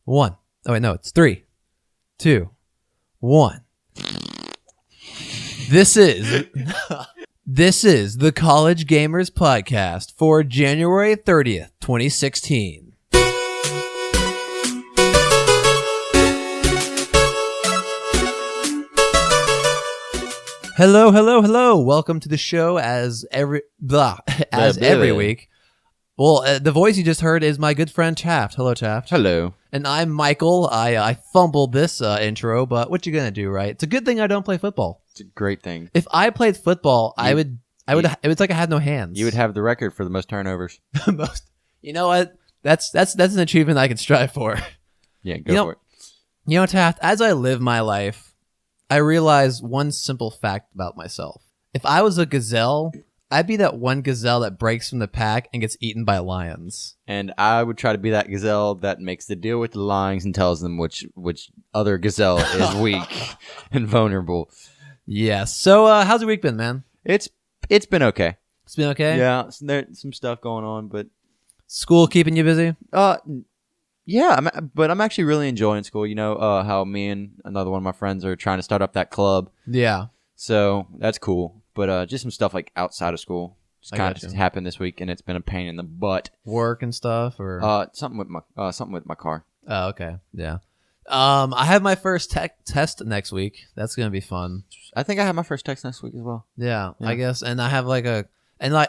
1. Oh, wait, no, it's 3, 2, 1. This is the College Gamers Podcast for January 30th, 2016. Hello, hello, hello. Welcome to the show as every week. Well, the voice you just heard is my good friend Taft. Hello, Taft. Hello. And I'm Michael. I fumbled this intro, but what you gonna do, right? It's a good thing I don't play football. It's a great thing. If I played football, it's like I had no hands. You would have the record for the most turnovers. You know what? That's an achievement I could strive for. Yeah, go for it. You know, Taft, as I live my life, I realize one simple fact about myself. If I was a gazelle, I'd be that one gazelle that breaks from the pack and gets eaten by lions. And I would try to be that gazelle that makes the deal with the lions and tells them which other gazelle is weak and vulnerable. Yeah. So, how's your week been, man? It's been okay. It's been okay? Yeah, there's some stuff going on, but school keeping you busy? Yeah, but I'm actually really enjoying school. You know, how me and another one of my friends are trying to start up that club. Yeah. So that's cool. But just some stuff like outside of school just kind of happened this week, and it's been a pain in the butt. Work and stuff, or something with my car. Oh, okay, yeah. I have my first tech test next week. That's gonna be fun. I think I have my first test next week as well. Yeah, I guess, and I have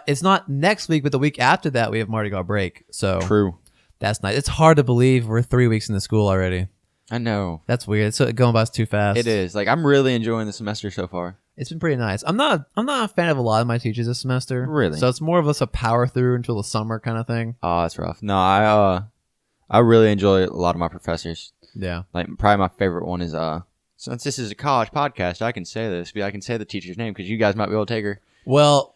it's not next week, but the week after that we have Mardi Gras break. So true. That's nice. It's hard to believe we're 3 weeks into school already. I know. That's weird. It's going by too fast. It is. Like, I'm really enjoying the semester so far. It's been pretty nice. I'm not a fan of a lot of my teachers this semester. Really? So it's more of us a power through until the summer kind of thing. Oh, that's rough. No, I really enjoy a lot of my professors. Yeah. Like, probably my favorite one is since this is a college podcast, I can say this. I can say the teacher's name because you guys might be able to take her. Well,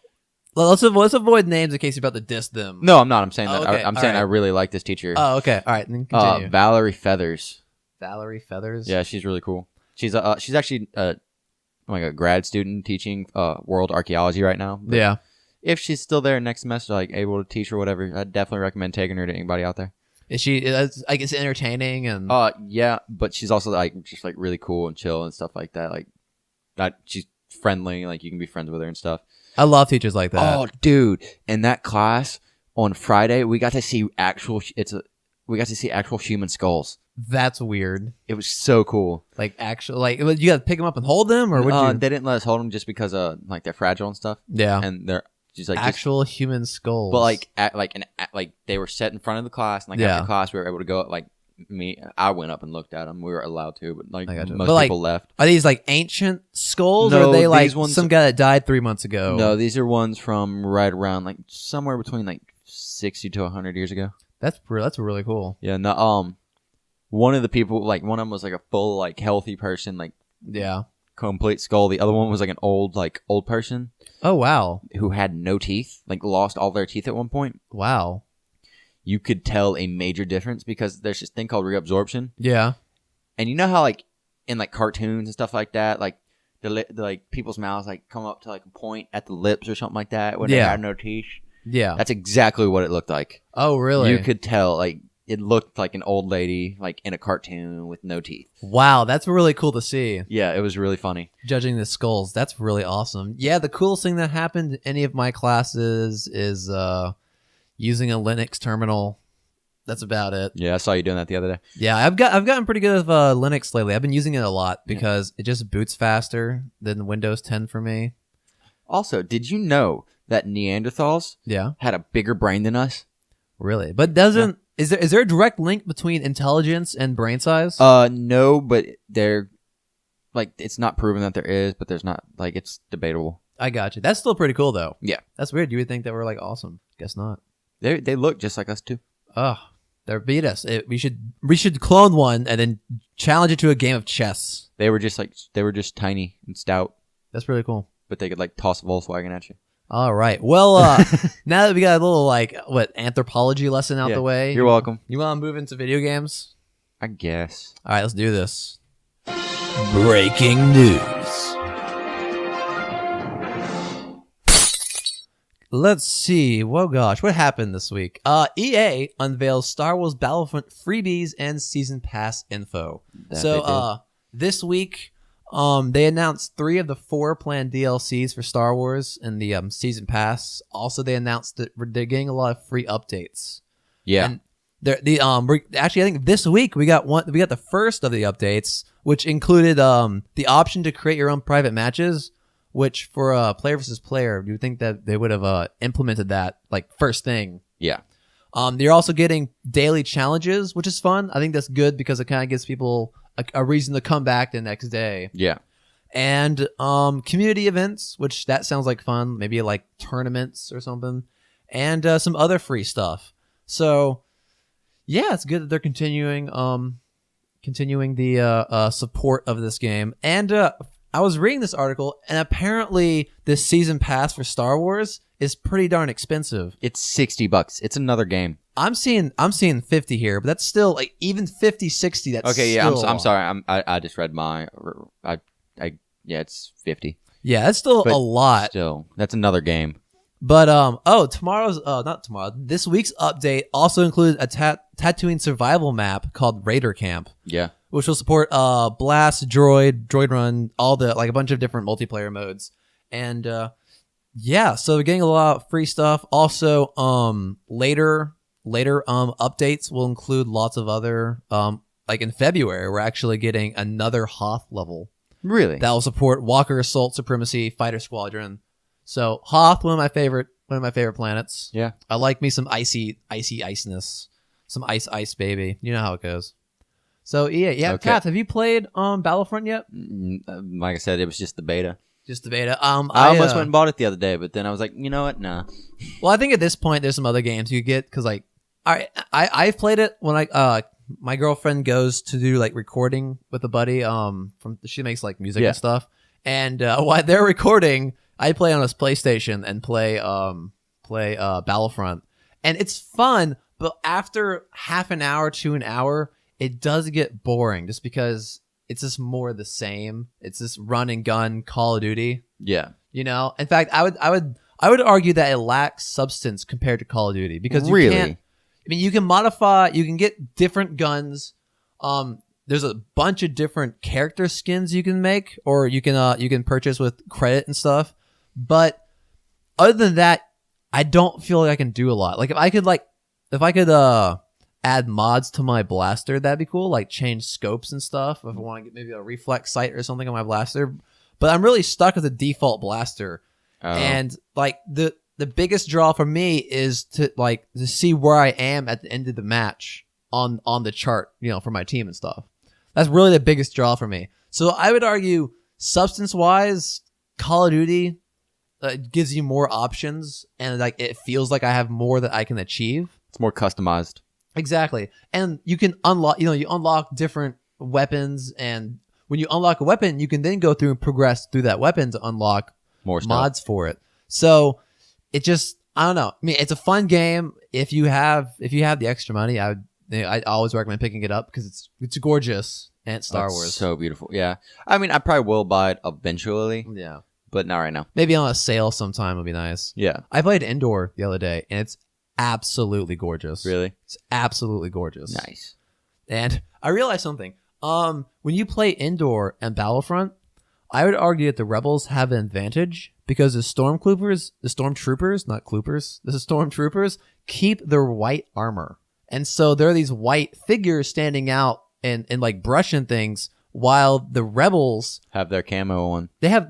let's avoid names in case you're about to diss them. No, I'm not. I'm saying that. Okay. I'm saying right. I really like this teacher. Oh, okay. All right. Then continue. Valerie Feathers. Valerie Feathers? Yeah, she's really cool. She's actually like a grad student teaching world archaeology right now. But yeah. If she's still there next semester, like able to teach or whatever, I'd definitely recommend taking her to anybody out there. Is she? I guess entertaining and. Yeah, but she's also like just like really cool and chill and stuff like that. Like, she's friendly. Like, you can be friends with her and stuff. I love teachers like that. Oh, dude! In that class on Friday, we got to see actual human skulls. That's weird. It was so cool. Like, you got to pick them up and hold them, or would you? They didn't let us hold them just because like they're fragile and stuff. Yeah, and they're just like actual human skulls. But like they were set in front of the class, and after class we were able to go. Like I went up and looked at them. We were allowed to, but most people left. Are these like ancient skulls, no, or are they like ones, some guy that died 3 months ago? No, these are ones from right around like somewhere between like 60 to 100 years ago. That's really cool. Yeah. No. One of the people, like one of them was like a full like healthy person, like complete skull. The other one was like an old person. Oh wow. Who had no teeth, like lost all their teeth at one point. Wow. You could tell a major difference because there's this thing called reabsorption. Yeah. And you know how like in like cartoons and stuff like that, like the like people's mouths like come up to like a point at the lips or something like that when they had no teeth. Yeah. That's exactly what it looked like. Oh really? You could tell like it looked like an old lady like in a cartoon with no teeth. Wow, that's really cool to see. Yeah, it was really funny. Judging the skulls, that's really awesome. Yeah, the coolest thing that happened in any of my classes is using a Linux terminal. That's about it. Yeah, I saw you doing that the other day. Yeah, I've gotten pretty good with Linux lately. I've been using it a lot because it just boots faster than Windows 10 for me. Also, did you know that Neanderthals had a bigger brain than us? Really? But doesn't is there a direct link between intelligence and brain size? No, but they're like it's not proven that there is, but there's not like it's debatable. I got you. That's still pretty cool though. Yeah. That's weird. You would think that we're like awesome. Guess not. They look just like us too. Oh, they beat us. We should clone one and then challenge it to a game of chess. They were just tiny and stout. That's really cool. But they could like toss a Volkswagen at you. All right. Well, now that we got a little anthropology lesson out the way. You're welcome. You want to move into video games? I guess. All right, let's do this. Breaking news. Let's see. Whoa, gosh, what happened this week? EA unveils Star Wars Battlefront freebies and season pass info. This week, they announced 3 of the 4 planned DLCs for Star Wars in the season pass. Also, they announced that they're getting a lot of free updates. Yeah. And actually, I think this week we got the first of the updates, which included the option to create your own private matches. Which for player versus player, you would think that they would have implemented that like first thing. Yeah. You're also getting daily challenges, which is fun. I think that's good because it kind of gives people a reason to come back the next day. Yeah. And community events, which that sounds like fun. Maybe like tournaments or something, and some other free stuff. So yeah, it's good that they're continuing the support of this game. And I was reading this article, and apparently this season pass for Star Wars is pretty darn expensive. It's $60. It's another game. I'm seeing 50 here, but that's still like even 50, 60. That's okay. Yeah, still I'm sorry. I just read my. Yeah, it's 50. Yeah, that's still a lot. Still, that's another game. But this week's update also included a Tatooine survival map called Raider Camp. Yeah. Which will support Blast, Droid Run, all the like a bunch of different multiplayer modes. And yeah, so we're getting a lot of free stuff. Also, later updates will include lots of other like in February, we're actually getting another Hoth level. Really? That will support Walker Assault Supremacy Fighter Squadron. So Hoth, one of my favorite planets. Yeah. I like me some iciness. Some ice baby. You know how it goes. So yeah. Okay. Kat, have you played Battlefront yet? Like I said, it was just the beta. Just the beta. I almost went and bought it the other day, but then I was like, you know what? Nah. Well, I think at this point there's some other games you get because like, I've played it when my girlfriend goes to do like recording with a buddy. She makes like music and stuff, and while they're recording, I play on his PlayStation and play Battlefront, and it's fun. But after half an hour to an hour, it does get boring just because it's just more of the same. It's this run and gun Call of Duty. Yeah. You know, in fact, I would argue that it lacks substance compared to Call of Duty because you can't. I mean, you can modify. You can get different guns. There's a bunch of different character skins you can make, or you can purchase with credit and stuff. But other than that, I don't feel like I can do a lot. Like if I could add mods to my blaster, that'd be cool. Like change scopes and stuff. If I want to get maybe a reflex sight or something on my blaster, but I'm really stuck with the default blaster. Oh. And like the biggest draw for me is to see where I am at the end of the match on the chart, you know, for my team and stuff. That's really the biggest draw for me. So I would argue, substance wise, Call of Duty gives you more options, and like it feels like I have more that I can achieve. It's more customized. Exactly. And you can unlock, you unlock different weapons, and when you unlock a weapon, you can then go through and progress through that weapon to unlock more stuff. Mods for it. So it just, I don't know. I mean, it's a fun game. If you have the extra money, I always recommend picking it up because it's gorgeous and it's Star Wars. So beautiful. Yeah. I mean, I probably will buy it eventually. Yeah. But not right now. Maybe on a sale sometime would be nice. Yeah. I played Indoor the other day, and it's absolutely gorgeous. Really? It's absolutely gorgeous. Nice. And I realized something. When you play Indoor and Battlefront, I would argue that the Rebels have an advantage because the stormtroopers, keep their white armor. And so there are these white figures standing out and like brushing things, while the Rebels have their camo on. They're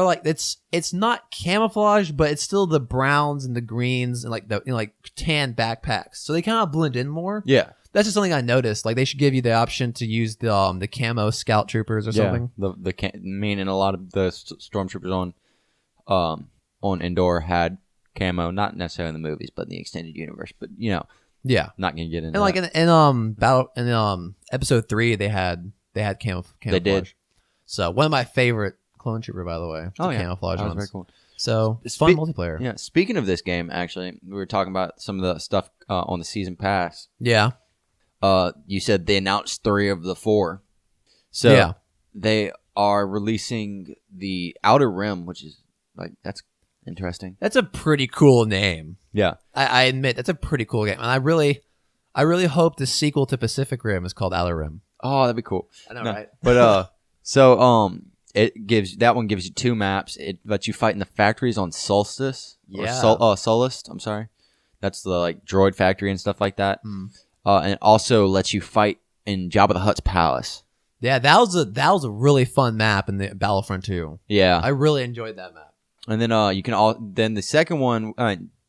like, it's not camouflage, but it's still the browns and the greens and like the like tan backpacks. So they kind of blend in more. Yeah. That's just something I noticed. Like they should give you the option to use the camo scout troopers or something. Meaning a lot of the stormtroopers on Endor had camo, not necessarily in the movies, but in the extended universe. But you know, yeah, not gonna get into. And like in episode 3, they had camouflage. They did. So one of my favorite clone trooper, by the way. Camouflage that was ones. very cool. So it's fun multiplayer. Yeah. Speaking of this game, actually, we were talking about some of the stuff on the season pass. Yeah. You said they announced 3 of the 4. So they are releasing the Outer Rim, which is like that's Interesting. That's a pretty cool name. Yeah. I admit that's a pretty cool game, and I really hope the sequel to Pacific Rim is called Outer Rim. Oh, that'd be cool. I know, right? But it gives that one gives you 2 maps. It lets you fight in the factories on Solstice. Yeah. Or Solist. I'm sorry. That's the like droid factory and stuff like that. And it also lets you fight in Jabba the Hutt's palace. Yeah, that was a really fun map in the Battlefront 2. Yeah. I really enjoyed that map. And then then the second one,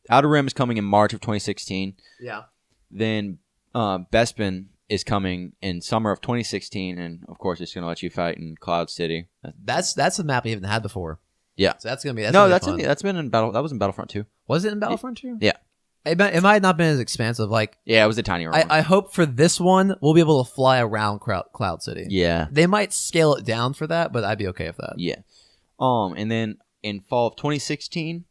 Outer Rim is coming in March of 2016. Yeah. Then Bespin is coming in summer of 2016, and of course it's going to let you fight in Cloud City. That's a map we haven't had before. Yeah. So that's gonna be fun. fun. That's been in That was in Battlefront 2. Was it in Battlefront 2? Yeah. It might not been as expansive. Like, yeah, it was a tinier one. I hope for this one we'll be able to fly around Cloud City. Yeah. They might scale it down for that, but I'd be okay with that. Yeah. And then in fall of 2016,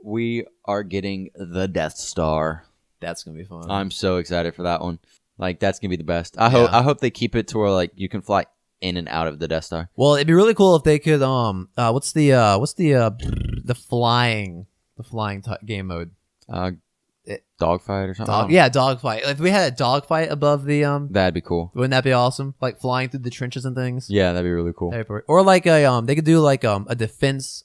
we are getting the Death Star. That's gonna be fun. I'm so excited for that one. Like, that's gonna be the best. I hope they keep it to where like you can fly in and out of the Death Star. Well, it'd be really cool if they could what's the flying game mode? Dogfight or something. Dogfight. If we had a dogfight above the that'd be cool. wouldn't that be awesome? Like flying through the trenches and things. Yeah, that'd be really cool. Or like a they could do like a defense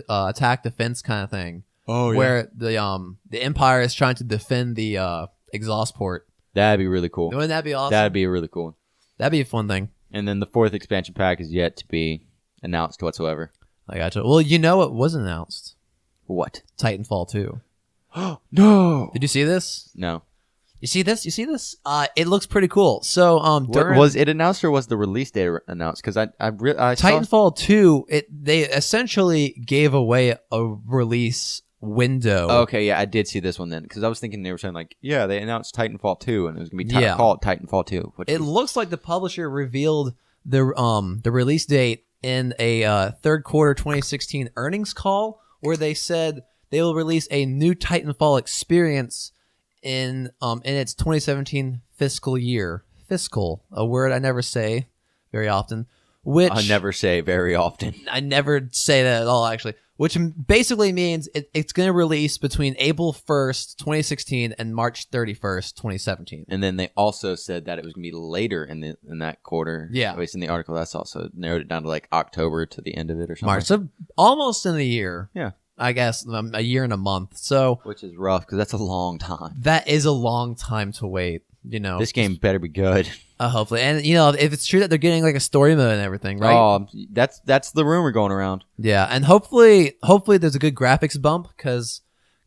attack defense kind of thing. Oh yeah. Where the Empire is trying to defend the exhaust port. That'd be really cool. Wouldn't that be awesome? That'd be a really cool one. That'd be a fun thing. And then the 4th expansion pack is yet to be announced whatsoever. I gotcha. Well, you know what was announced? What? Titanfall 2. No. Did you see this? No. You see this? It looks pretty cool. So was it announced or was the release date announced? Because I Titanfall 2, they essentially gave away a release window. Okay, yeah, I did see this one then because I was thinking they were saying like, yeah, they announced Titanfall 2 and it was gonna be called Titanfall 2. It looks like the publisher revealed the release date in a third quarter 2016 earnings call where they said they will release a new Titanfall experience in its 2017 fiscal year. Fiscal, a word I never say very often. Which I never say very often. I never say that at all, actually. Which basically means it's going to release between April 1st, 2016 and March 31st, 2017. And then they also said that it was going to be later in that quarter. Yeah. At least in the article, that's also narrowed it down to like October to the end of it or something. March. So almost in a year. Yeah. I guess a year and a month. So which is rough because that's a long time. That is a long time to wait. You know, this game better be good. Hopefully, and if it's true that they're getting like a story mode and everything, right? Oh, that's the rumor going around. Yeah, and hopefully there's a good graphics bump because,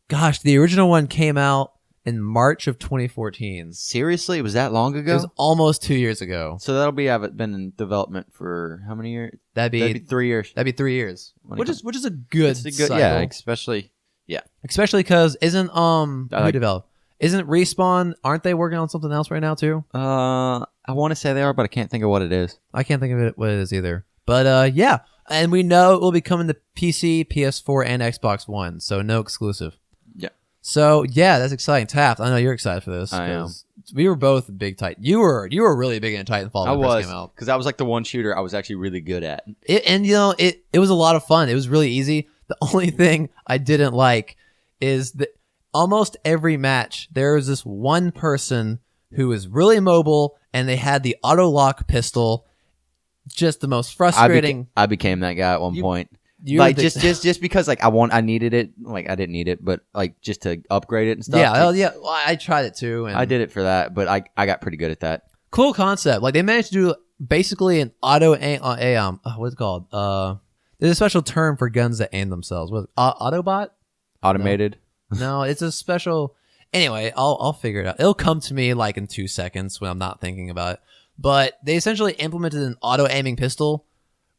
gosh, the original one came out in March of 2014. Seriously, it was that long ago? It was almost 2 years ago. So that'll been in development for how many years? That'd be 3 years. That'd be 3 years, which is a good cycle. Yeah, especially because isn't who developed? Isn't Respawn? Aren't they working on something else right now too? I want to say they are, but I can't think of what it is. I can't think of what it is either. But yeah, and we know it will be coming to PC, PS4, and Xbox One, so no exclusive. Yeah. So yeah, that's exciting. Taft, I know you're excited for this. I am. We were both big Titan. You were really big into Titanfall when it first came out. Because that was like the one shooter I was actually really good at. It was a lot of fun. It was really easy. The only thing I didn't like is that almost every match, there was this one person who was really mobile, and they had the auto lock pistol. Just the most frustrating. I became that guy at one point. Like just because like I needed it. Like I didn't need it, but like just to upgrade it and stuff. Yeah, like, yeah. Well, I tried it too. And I did it for that, but I got pretty good at that. Cool concept. Like they managed to do basically an auto aim. What's it called? There's a special term for guns that aim themselves. What? Autobot? Automated. No, it's a special. Anyway, I'll figure it out. It'll come to me like in 2 seconds when I'm not thinking about it. But they essentially implemented an auto aiming pistol,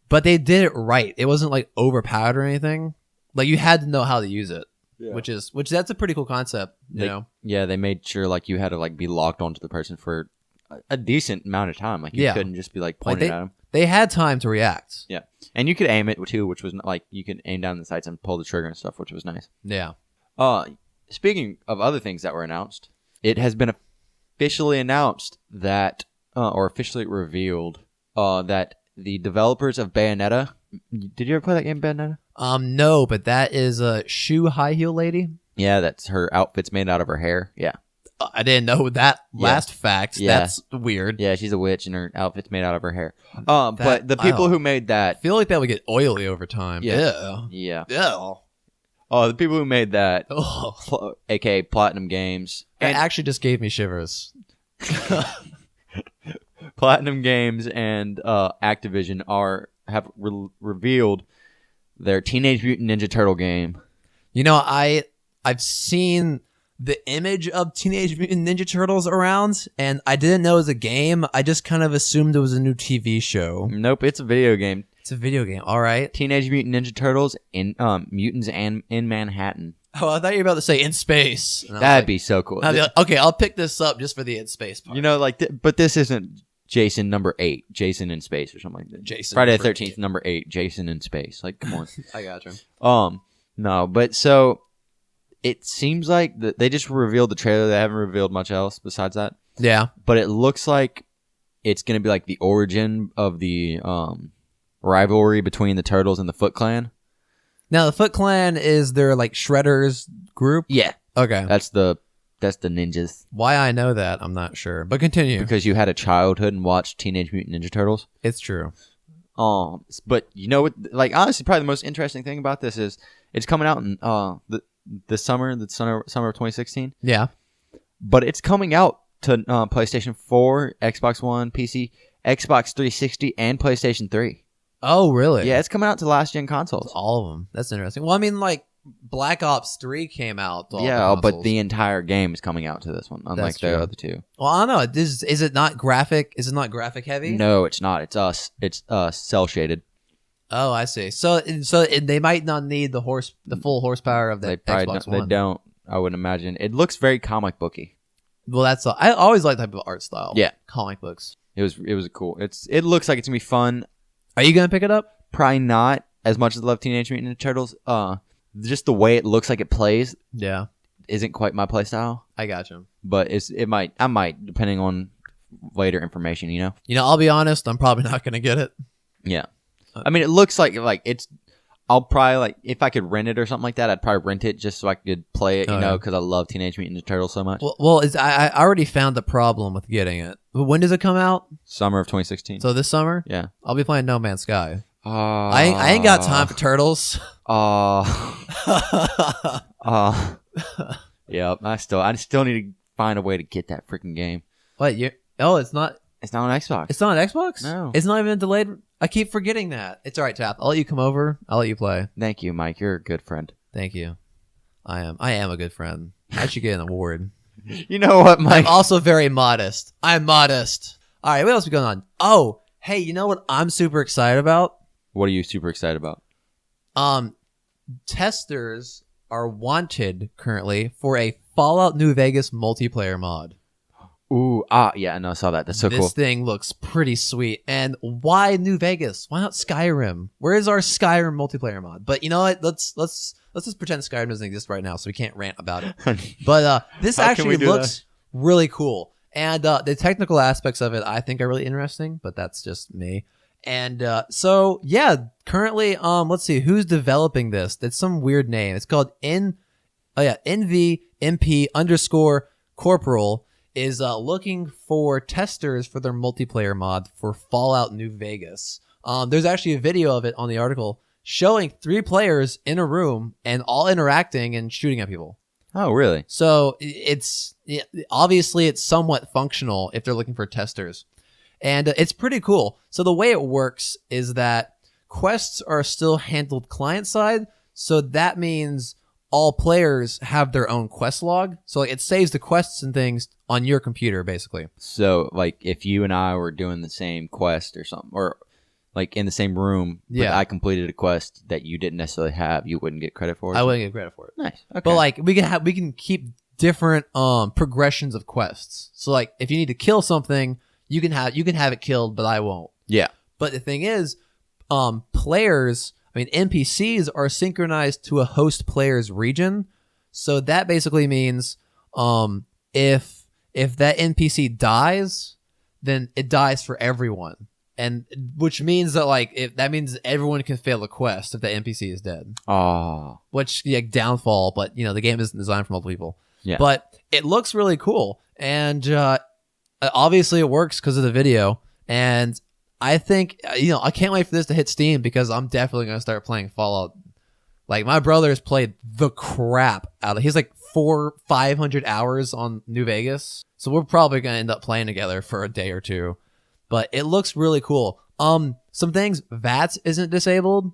but they did it right. It wasn't like overpowered or anything. Like you had to know how to use it, which that's a pretty cool concept. You know? Yeah, they made sure like you had to like be locked onto the person for a decent amount of time. Like you couldn't just be like pointing at them. They had time to react. Yeah, and you could aim it too, which was like you could aim down the sights and pull the trigger and stuff, which was nice. Yeah. Speaking of other things that were announced, it has been officially announced that, or officially revealed, that the developers of Bayonetta. Did you ever play that game, Bayonetta? No, but that is a shoe high heel lady. Yeah, that's her outfit's made out of her hair. Yeah. I didn't know that last fact. Yeah. That's weird. Yeah, she's a witch and her outfit's made out of her hair. But the people who made that, I feel like that would get oily over time. Yeah. Yeah. The people who made that, Oh. aka Platinum Games, It actually just gave me shivers. Platinum Games and Activision have revealed their Teenage Mutant Ninja Turtle game. You know, I've seen the image of Teenage Mutant Ninja Turtles around, and I didn't know it was a game. I just kind of assumed it was a new TV show. Nope, it's a video game. It's a video game. All right. Teenage Mutant Ninja Turtles in Mutants and in Manhattan. Oh, I thought you were about to say in space. That'd be so cool. I'd be like, okay, I'll pick this up just for the in space part. You know, like, but this isn't Jason number 8, Jason in space or something like that. Jason Friday the 13th, number 8, Jason in space. Like, come on. I got you. No, but so it seems like they just revealed the trailer. They haven't revealed much else besides that. Yeah. But it looks like it's going to be like the origin of the rivalry between the Turtles and the Foot Clan. Now, the Foot Clan is their, like, Shredders group? Yeah. Okay. That's the ninjas. Why I know that, I'm not sure. But continue. Because you had a childhood and watched Teenage Mutant Ninja Turtles. It's true. But you know what? Like, honestly, probably the most interesting thing about this is it's coming out in the summer of 2016. Yeah. But it's coming out to PlayStation 4, Xbox One, PC, Xbox 360, and PlayStation 3. Oh, really? Yeah, it's coming out to last gen consoles. All of them. That's interesting. Well, I mean, like, Black Ops 3 came out. To all Yeah, the but the entire game is coming out to this one, unlike the other two. Well, I don't know. Is it not graphic? Is it not graphic heavy? No, it's not. It's cell shaded. Oh, I see. So they might not need the full horsepower of the Xbox One. They don't. I would imagine it looks very comic booky. Well, I always like that type of art style. Yeah, comic books. It was cool. It looks like it's gonna be fun. Are you gonna pick it up? Probably not as much as I love Teenage Mutant Ninja Turtles. Just the way it looks like it plays, isn't quite my play style. I got you. But I might, depending on later information. You know. I'll be honest. I'm probably not gonna get it. Yeah. I mean, it looks like it's. I'll probably, like, if I could rent it or something like that, I'd probably rent it just so I could play it, because I love Teenage Mutant Ninja Turtles so much. Well, I already found the problem with getting it. When does it come out? Summer of 2016. So this summer? Yeah. I'll be playing No Man's Sky. I ain't got time for turtles. Yeah. I still need to find a way to get that freaking game. What? It's not. It's not on Xbox. It's not on Xbox? No. It's not even delayed. I keep forgetting that. It's all right, Tap. I'll let you come over. I'll let you play. Thank you, Mike. You're a good friend. Thank you. I am a good friend. I should get an award. You know what, Mike? I'm also very modest. I'm modest. All right, what else is going on? Oh, hey, you know what I'm super excited about? What are you super excited about? Testers are wanted currently for a Fallout New Vegas multiplayer mod. Ooh, yeah, no, I saw that. That's so cool. This thing looks pretty sweet. And why New Vegas? Why not Skyrim? Where is our Skyrim multiplayer mod? But you know what? Let's just pretend Skyrim doesn't exist right now, so we can't rant about it. But this actually looks really cool. And the technical aspects of it, I think, are really interesting. But that's just me. And so yeah, currently, let's see who's developing this. That's some weird name. It's called NVMP_corporal. Is looking for testers for their multiplayer mod for Fallout New Vegas. There's actually a video of it on the article showing 3 players in a room and all interacting and shooting at people. Oh, really? So obviously it's somewhat functional if they're looking for testers. And it's pretty cool. So the way it works is that quests are still handled client side. So that means all players have their own quest log. So like, it saves the quests and things on your computer, basically. So like if you and I were doing the same quest or something, or like in the same room, but I completed a quest that you didn't necessarily have, you wouldn't get credit for it? I wouldn't get credit for it. Nice. Okay. But like we can keep different progressions of quests. So like if you need to kill something, you can have it killed, but I won't. Yeah. But the thing is, NPCs are synchronized to a host player's region. So that basically means if that NPC dies, then it dies for everyone. And which means that if that means everyone can fail a quest if the NPC is dead. Oh. Which downfall, but the game isn't designed for multiple people. Yeah. But it looks really cool, and obviously it works because of the video. And I think I can't wait for this to hit Steam because I'm definitely gonna start playing Fallout. Like my brother's played the crap out of. He's like 400-500 hours on New Vegas, so we're probably gonna end up playing together for a day or two. But it looks really cool. Some things, VATS isn't disabled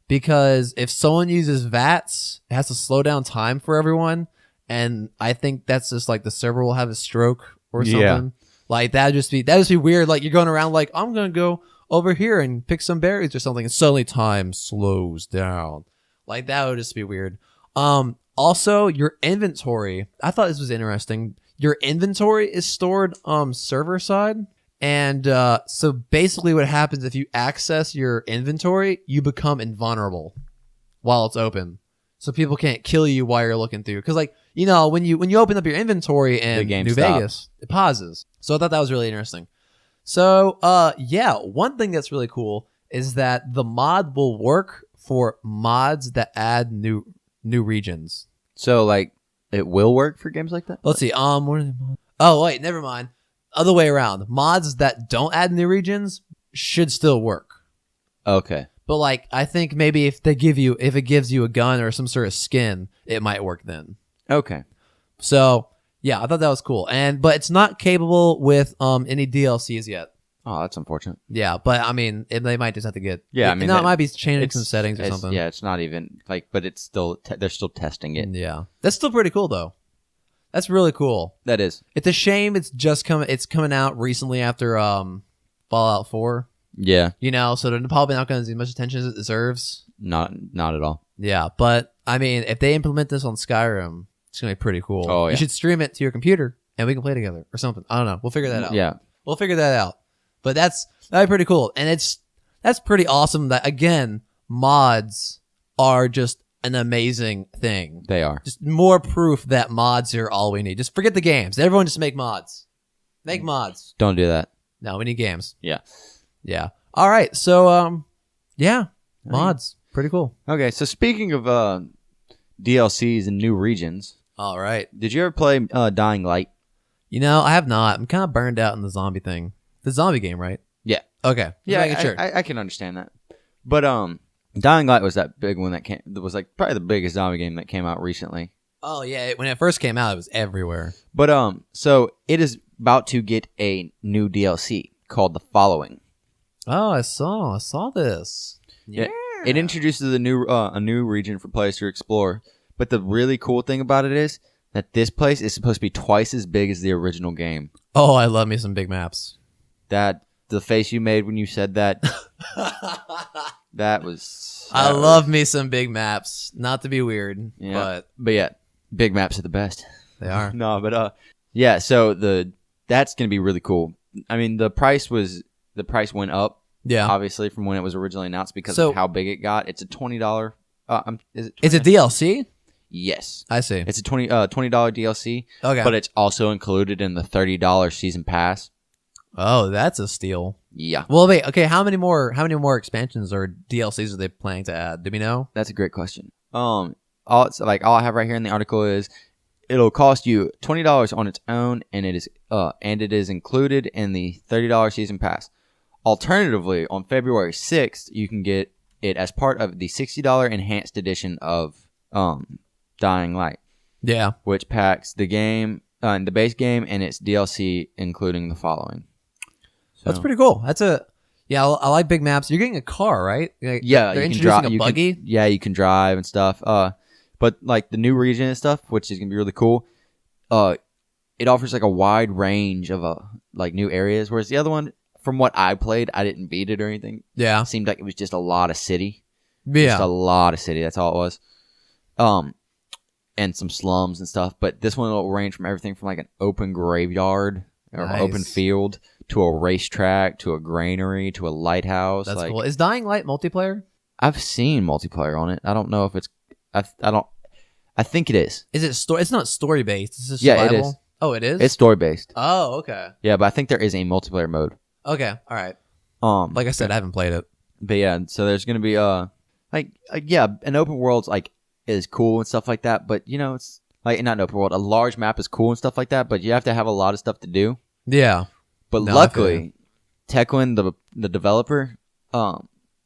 because if someone uses VATS, it has to slow down time for everyone. And I think that's just like the server will have a stroke or something. Yeah. Like that'd just be weird. Like you're going around like, I'm gonna go over here and pick some berries or something, and suddenly time slows down. Like that would just be weird. Also your inventory. I thought this was interesting. Your inventory is stored server side. And so basically what happens if you access your inventory, you become invulnerable while it's open. So people can't kill you while you're looking through. Because when you open up your inventory in New Vegas, it pauses. So I thought that was really interesting. So one thing that's really cool is that the mod will work for mods that add new regions. So it will work for games like that? Let's see. What are the mods? Oh wait, never mind. Other way around. Mods that don't add new regions should still work. Okay. But I think maybe if it gives you a gun or some sort of skin, it might work then. Okay. So yeah, I thought that was cool. But it's not capable with any DLCs yet. Oh, that's unfortunate. Yeah, but I mean, they might just have to get. Yeah, it might be changing some settings or something. Yeah, it's not even but it's still they're still testing it. Yeah, that's still pretty cool though. That's really cool. That is. It's a shame it's coming out recently after Fallout 4. Yeah. So they're probably not going to get as much attention as it deserves. Not at all. Yeah, but I mean, if they implement this on Skyrim, it's going to be pretty cool. Oh, yeah. You should stream it to your computer and we can play together or something. I don't know. We'll figure that out. Yeah. We'll figure that out. But that'd be pretty cool. And that's pretty awesome that again, mods are just an amazing thing. They are. Just more proof that mods are all we need. Just forget the games. Everyone just make mods. Make mods. Don't do that. No, we need games. Yeah. Yeah. All right. So, mods. Pretty cool. Okay. So speaking of DLCs and new regions. All right. Did you ever play Dying Light? I have not. I'm kind of burned out in the zombie thing. The zombie game, right? Yeah. Okay. Yeah. Sure. I can understand that. But Dying Light was that big one that was probably the biggest zombie game that came out recently. Oh yeah, when it first came out, it was everywhere. But so it is about to get a new DLC called The Following. Oh, I saw this. Yeah. It introduces a new region for players to explore. But the really cool thing about it is that this place is supposed to be twice as big as the original game. Oh, I love me some big maps. The face you made when you said that. That was. I love me some big maps. Not to be weird, but yeah, big maps are the best. They are. No, but yeah. So that's gonna be really cool. I mean, the price went up. Yeah, obviously from when it was originally announced because of how big it got. It's a $20. Is it? It's a DLC. Yes, I see. It's a $20 DLC. Okay, but it's also included in the $30 season pass. Oh, that's a steal. Yeah. Well, wait. Okay, how many more expansions or DLCs are they planning to add? Do we know? That's a great question. All I have right here in the article is it'll cost you $20 on its own, and it is included in the $30 season pass. Alternatively, on February 6th, you can get it as part of the $60 enhanced edition of Dying Light. Yeah. Which packs the game, the base game, and its DLC, including The Following. So. That's pretty cool. I like big maps. You're getting a car, right? Yeah, they're introducing a buggy. You can drive and stuff. But the new region and stuff, which is gonna be really cool. It offers a wide range of new areas, whereas the other one, from what I played, I didn't beat it or anything. Yeah, it seemed like it was just a lot of city. Yeah, just a lot of city. That's all it was. And some slums and stuff. But this one will range from everything from an open graveyard or an open field to a racetrack to a granary to a lighthouse. That's cool. Is Dying Light multiplayer? I've seen multiplayer on it. I don't know if it's. I think it is. Is it story? It's not story based. It's just survival. Yeah, it is. Oh, it is. It's story based. Oh, okay. Yeah, but I think there is a multiplayer mode. Okay, all right. Like I said, I haven't played it. But yeah, so there's gonna be an open world's like is cool and stuff like that. But it's like not an open world. A large map is cool and stuff like that. But you have to have a lot of stuff to do. Yeah. But luckily, Techwin, the developer,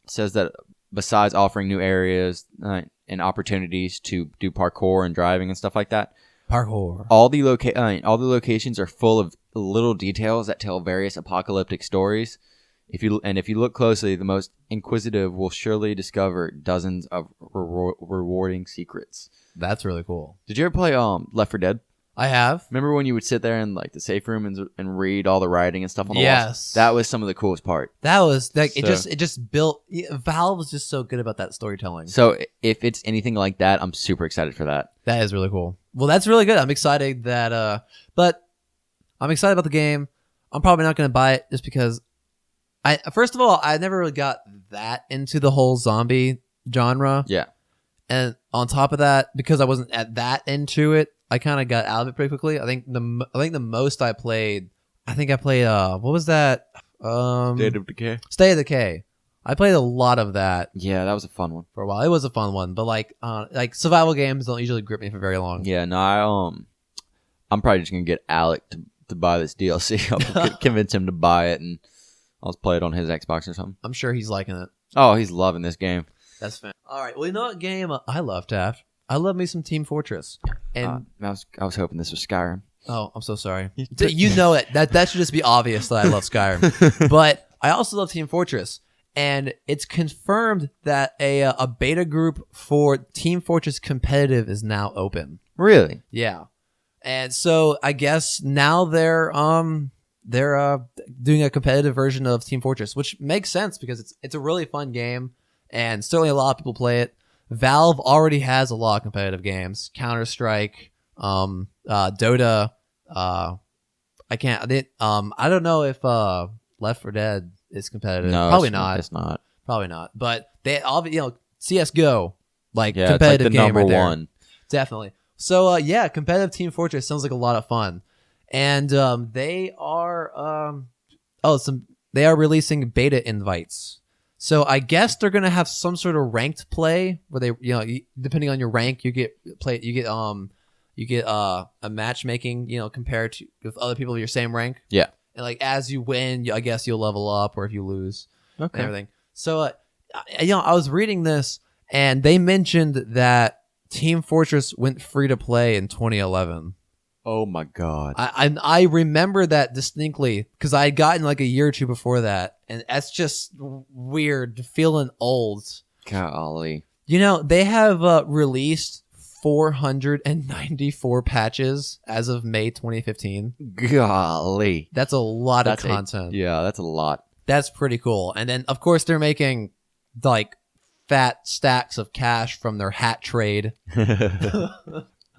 says that besides offering new areas and opportunities to do parkour and driving and stuff like that, parkour, all the locations are full of little details that tell various apocalyptic stories. If you look closely, the most inquisitive will surely discover dozens of rewarding secrets. That's really cool. Did you ever play Left 4 Dead? I have. Remember when you would sit there in like the safe room and read all the writing and stuff on the walls? Yes. That was some of the coolest part. That was like it just built. Valve was just so good about that storytelling. So if it's anything like that, I'm super excited for that. That is really cool. Well, that's really good. I'm excited that but I'm excited about the game. I'm probably not going to buy it just because first of all, I never really got that into the whole zombie genre. Yeah. And on top of that, because I wasn't that into it, I kind of got out of it pretty quickly. I think the most I played, what was that? State of Decay. State of Decay. I played a lot of that. Yeah, that was a fun one For a while. It was a fun one, but like survival games don't usually grip me for very long. Yeah, no, I'm probably just gonna get Alec to buy this DLC. I'll convince him to buy it, and I'll play it on his Xbox or something. I'm sure he's liking it. Oh, he's loving this game. That's fun. All right. Well, you know what game I love, Taft? I love me some Team Fortress. And I was hoping this was Skyrim. Oh, I'm so sorry. You know it. That should just be obvious that I love Skyrim. But I also love Team Fortress. And it's confirmed that a beta group for Team Fortress Competitive is now open. Really? Yeah. And so I guess now they're doing a competitive version of Team Fortress, which makes sense because it's a really fun game, and certainly a lot of people play it. Valve already has a lot of competitive games: Counter-Strike, Dota. I don't know if Left 4 Dead is competitive. No, probably not. It's not. Probably not. But they all, CS:GO, competitive it's like the game number right there. one. Definitely. So competitive Team Fortress sounds like a lot of fun, and they are they are releasing beta invites. So I guess they're gonna have some sort of ranked play where they, depending on your rank, you get a matchmaking, compared to with other people of your same rank. Yeah. And like as you win, I guess you'll level up, or if you lose, Okay. and everything. So I was reading this, and they mentioned that Team Fortress went free to play in 2011. Oh my god. I remember that distinctly because I had gotten like a year or two before that, and that's just weird, feeling old. Golly. They have released 494 patches as of May 2015. Golly. That's a lot of content. That's a lot. That's pretty cool. And then of course they're making like fat stacks of cash from their hat trade.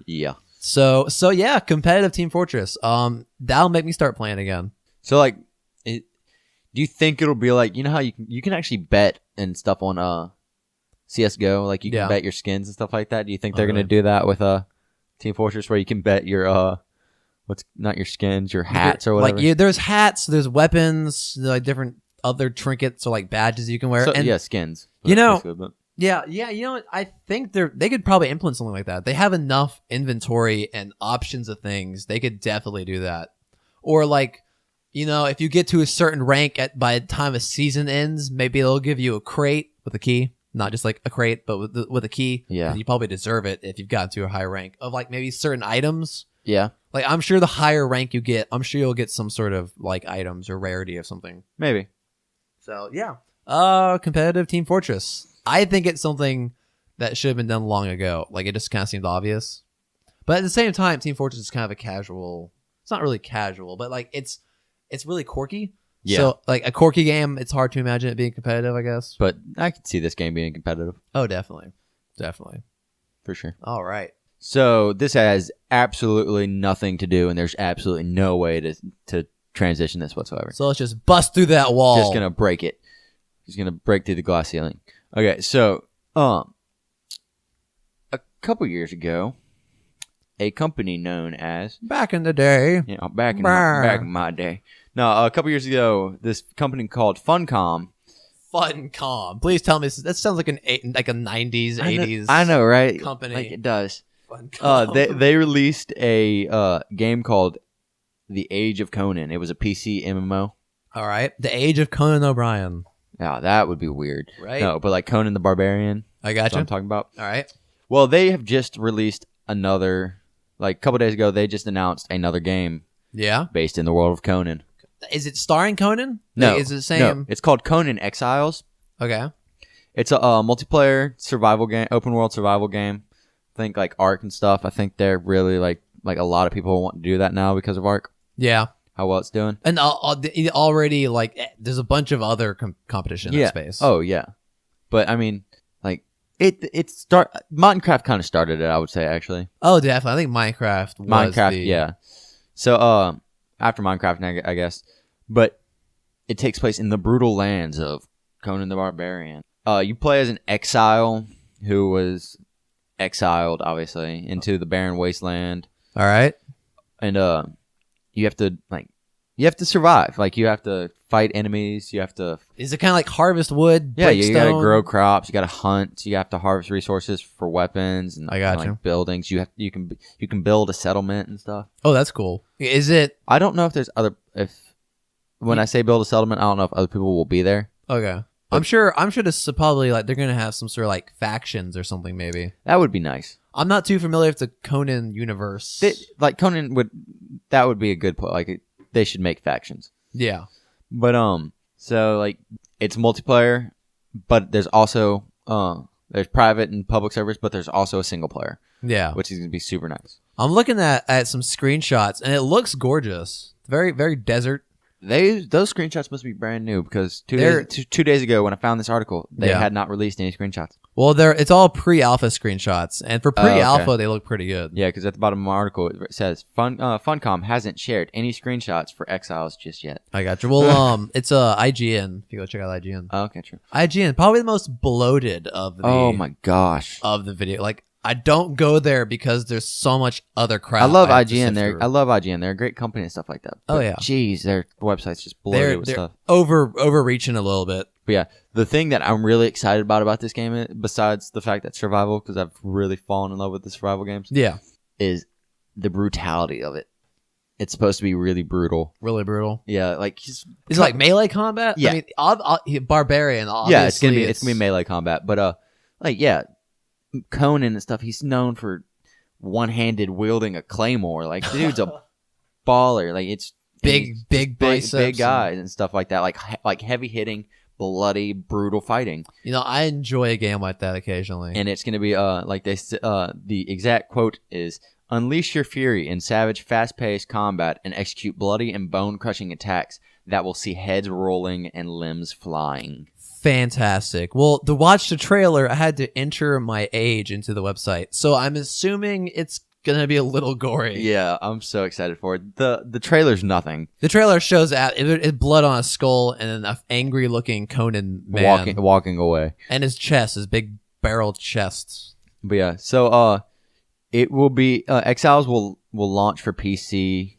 Yeah. So yeah, competitive Team Fortress. That'll make me start playing again. So like, do you think it'll be like how you can actually bet and stuff on CS:GO? Like you can bet your skins and stuff like that. Do you think they're gonna do that with Team Fortress, where you can bet your what's not your skins, your hats or whatever? Like there's hats, there's weapons, like different other trinkets or like badges you can wear. So, and skins. Yeah, I think they could probably implement something like that. They have enough inventory and options of things. They could definitely do that. Or like, if you get to a certain rank by the time a season ends, maybe they'll give you a crate with a key. Not just like a crate, but with a key. Yeah. You probably deserve it if you've gotten to a high rank of like maybe certain items. Yeah. Like I'm sure the higher rank you get, I'm sure you'll get some sort of like items or rarity of something. Maybe. So yeah. Competitive Team Fortress. I think it's something that should have been done long ago. Like, it just kind of seemed obvious. But at the same time, Team Fortress is kind of a casual... It's not really casual, but, like, it's really quirky. Yeah. So, like, a quirky game, it's hard to imagine it being competitive, I guess. But I could see this game being competitive. Oh, definitely. Definitely. For sure. All right. So, this has absolutely nothing to do, and there's absolutely no way to transition this whatsoever. So, let's just bust through that wall. Just going to break it. Just going to break through the glass ceiling. Okay, so a couple years ago, a company known as back in the day, back in my day, No, a couple years ago, this company called Funcom. Funcom. Please tell me that sounds like like a 90s, 80s. I know, right? Company. Like it does. Funcom. They released a game called The Age of Conan. It was a PC MMO. All right. The Age of Conan O'Brien. Yeah, that would be weird. Right. No, but like Conan the Barbarian. I got That's what you. I'm talking about. All right. Well, they have just released another. Like a couple days ago, they just announced another game Yeah. based in the world of Conan. Is it starring Conan? No, Like, is it the same? No, it's called Conan Exiles. Okay. It's a multiplayer survival game, open world survival game. Think like Ark and stuff. I think they're really like a lot of people want to do that now because of Ark. Yeah. How well it's doing. And already, like, there's a bunch of other competition in that space. Oh yeah, but I mean, like Minecraft kind of started it. I would say actually. Oh, definitely. I think Minecraft was Minecraft, yeah. So after Minecraft, I guess, but it takes place in the brutal lands of Conan the Barbarian. You play as an exile who was exiled, obviously, into the barren wasteland, All right. and you have to survive. Like you have to fight enemies. You have to Is it kind of like harvest wood? yeah. break You got to stone? grow crops. You got to hunt. You have to harvest resources for weapons and I got like you. buildings. You can build a settlement and stuff. Oh, that's cool. Is it I don't know if there's when I say build a settlement, I don't know if other people will be there. okay? I'm sure this is probably like they're gonna have some sort of like factions or something. Maybe That would be nice. I'm not too familiar with the Conan universe. Like Conan that would be a good point. Like they should make factions. Yeah. But so like it's multiplayer, but there's also there's private and public servers, but there's also a single player, Yeah. which is gonna be super nice. I'm looking at some screenshots and it looks gorgeous. Very, very desert. Those screenshots must be brand new because 2 days ago when I found this article, they Yeah. had not released any screenshots. Well, it's all pre-alpha screenshots, and for pre-alpha, they look pretty good. Yeah, because at the bottom of my article it says Funcom hasn't shared any screenshots for Exiles just yet. I got you. Well, it's IGN. If you go check out IGN, Oh, okay, true. IGN probably the most bloated of the Oh my gosh. of the video. Like I don't go there because there's so much other crap. I love have to IGN. sift They're through. I love IGN. They're a great company and stuff like that. Oh, But, yeah. Jeez, their website's just bloated with they're stuff. overreaching a little bit. But yeah, the thing that I'm really excited about this game, besides the fact that survival, because I've really fallen in love with the survival games, Yeah, is the brutality of it. It's supposed to be really brutal. really brutal. Yeah, like Is it like melee combat? Yeah. I mean, barbarian. Obviously, yeah, it's gonna be melee combat. But like yeah, Conan and stuff. He's known for one-handed wielding a claymore. Like the dude's a baller. Like it's big biceps big guys and stuff like that. Like heavy hitting, bloody, brutal fighting. You know, I enjoy a game like that occasionally. And it's gonna be like the exact quote is, "Unleash your fury in savage, fast-paced combat and execute bloody and bone-crushing attacks that will see heads rolling and limbs flying." Fantastic. Well, to watch the trailer, I had to enter my age into the website, so I'm assuming it's gonna be a little gory. Yeah, I'm so excited for it. The trailer's nothing. The trailer shows it blood on a skull and then an angry-looking Conan man Walking away. and his chest, his big barreled chest. But yeah, so it will be Exiles will launch for PC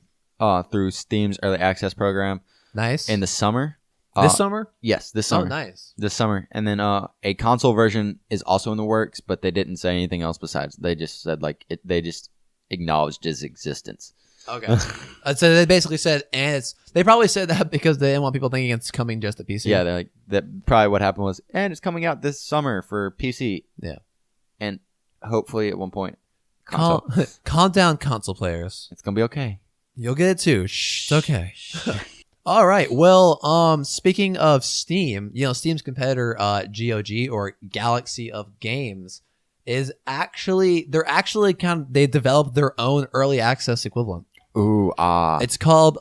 through Steam's early access program Nice. in the summer. This summer? Yes, this Oh, summer. nice. This summer, and then a console version is also in the works, but they didn't say anything else besides. They just said they just acknowledged its existence. Okay. So they basically said, and they probably said that because they didn't want people thinking it's coming just to PC. Yeah, they're like that. Probably what happened was, and it's coming out this summer for PC. Yeah. And hopefully at one point, console. Calm down, console players. It's gonna be okay. You'll get it too. Shh. It's okay. All right. Well, speaking of Steam, Steam's competitor, GOG or Galaxy of Games, they're actually they developed their own early access equivalent. Ooh, It's called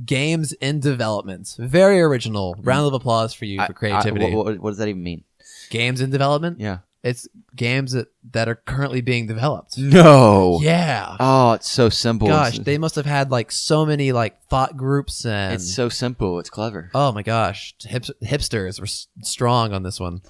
Games in Development. Very original. Round of applause for you for creativity. What does that even mean? Games in Development? Yeah. It's games that are currently being developed. No. Yeah. Oh, it's so simple. Gosh, they must have had like so many like thought groups and It's so simple. It's clever. oh my gosh, hipsters were strong on this one.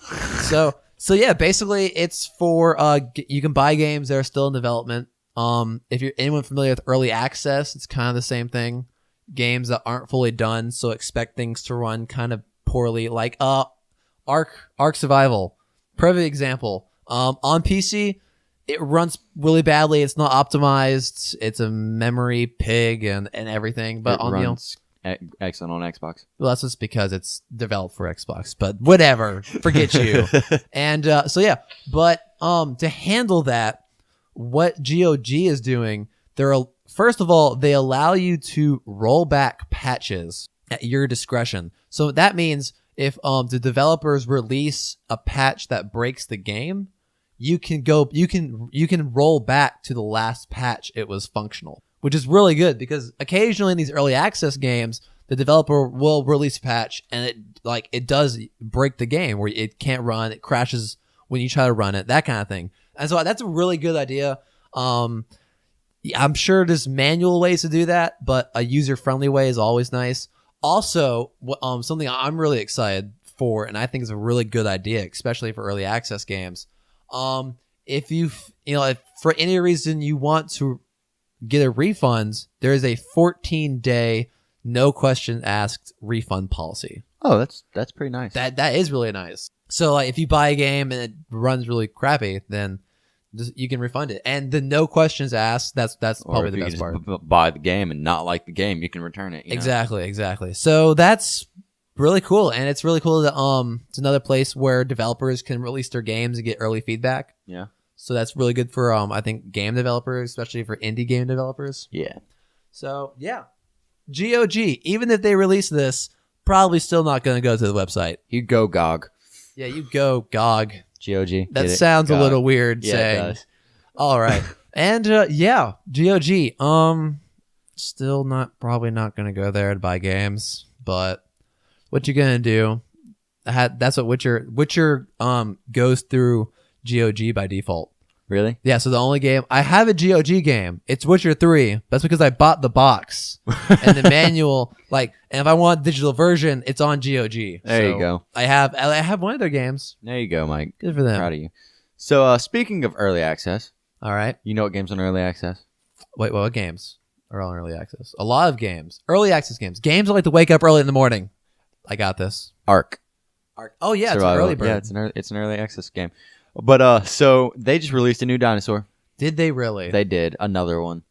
So yeah, basically it's for you can buy games that are still in development. If you're anyone familiar with early access, it's kind of the same thing. games that aren't fully done, so expect things to run kind of poorly. Like Ark Survival, perfect example. On PC, it runs really badly. It's not optimized. It's a memory pig and everything. But it runs excellent on Xbox. Well, that's just because it's developed for Xbox. But whatever, forget you. And so yeah, but to handle that, what GOG is doing, first of all, they allow you to roll back patches at your discretion. So that means if the developers release a patch that breaks the game, you can roll back to the last patch it was functional, which is really good because occasionally in these early access games, the developer will release a patch and it does break the game where it can't run, it crashes when you try to run it, that kind of thing. And so that's a really good idea. I'm sure there's manual ways to do that, but a user-friendly way is always nice. Also, something I'm really excited for, and I think is a really good idea, especially for early access games. If for any reason you want to get a refund, there is a 14-day no question asked refund policy. Oh, that's pretty nice. That is really nice. So if you buy a game and it runs really crappy, then you can refund it. And the no questions asked, that's probably the best part. Buy the game and not like the game, you can return it. Exactly. So that's really cool, and it's really cool that it's another place where developers can release their games and get early feedback. Yeah. So that's really good for I think game developers, especially for indie game developers. Yeah. So yeah, GOG, even if they release this, probably still not going to go to the website. You go GOG. Yeah, you go GOG. GOG. That sounds a little weird saying. It does. All right. And yeah, GOG. Still probably not going to go there to buy games, but what you going to do? That's what Witcher goes through GOG by default. Really? Yeah, so the only game I have a GOG game, it's Witcher 3. That's because I bought the box and the manual. And if I want digital version, it's on GOG. There you go. I have one of their games. There you go, Mike. Good for them. Proud of you. So speaking of early access, all right. You know what games on early access? Wait, what games are on early access? A lot of games. Early access games. Games I like to wake up early in the morning. I got this. Ark. Oh yeah, Survival. it's an early bird. Yeah, it's an early access game. But so they just released a new dinosaur. Did they really? They did another one.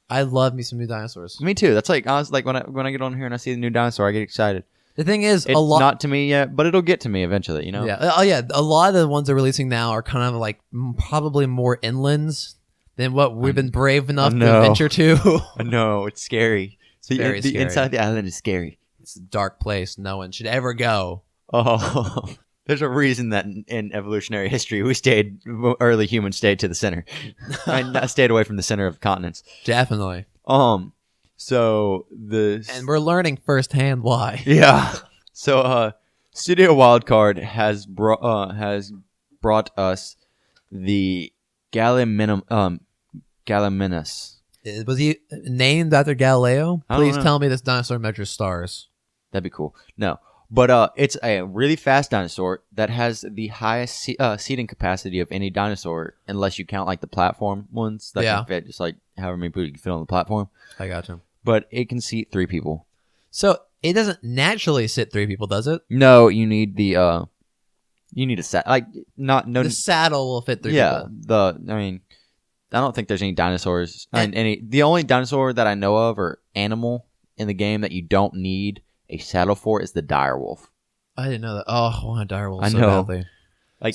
I love me some new dinosaurs. Me too. That's I was like when I get on here and I see the new dinosaur, I get excited. The thing is, it's not to me yet, but it'll get to me eventually. You know? Yeah. Oh yeah. A lot of the ones they're releasing now are kind of probably more inlands than what we've been brave enough to venture to. No, it's scary. So Very scary. Inside the island is scary. It's a dark place. No one should ever go. Oh. There's a reason that in evolutionary history early humans stayed to the center. I stayed away from the center of continents. Definitely. So and we're learning firsthand why. Yeah. So Studio Wildcard has brought us the Gallimimus. Was he named after Galileo? Please know. tell me this dinosaur measures stars. That'd be cool. No. But it's a really fast dinosaur that has the highest seating capacity of any dinosaur, unless you count the platform ones that can fit just however many people you can fit on the platform. I gotcha. But it can seat 3 people. So it doesn't naturally sit 3 people, does it? No, you need a set The saddle will fit 3 people. I don't think there's any dinosaurs. The only dinosaur that I know of or animal in the game that you don't need a saddle for is the direwolf. I didn't know that. Oh, I want a direwolf. I so know. badly. I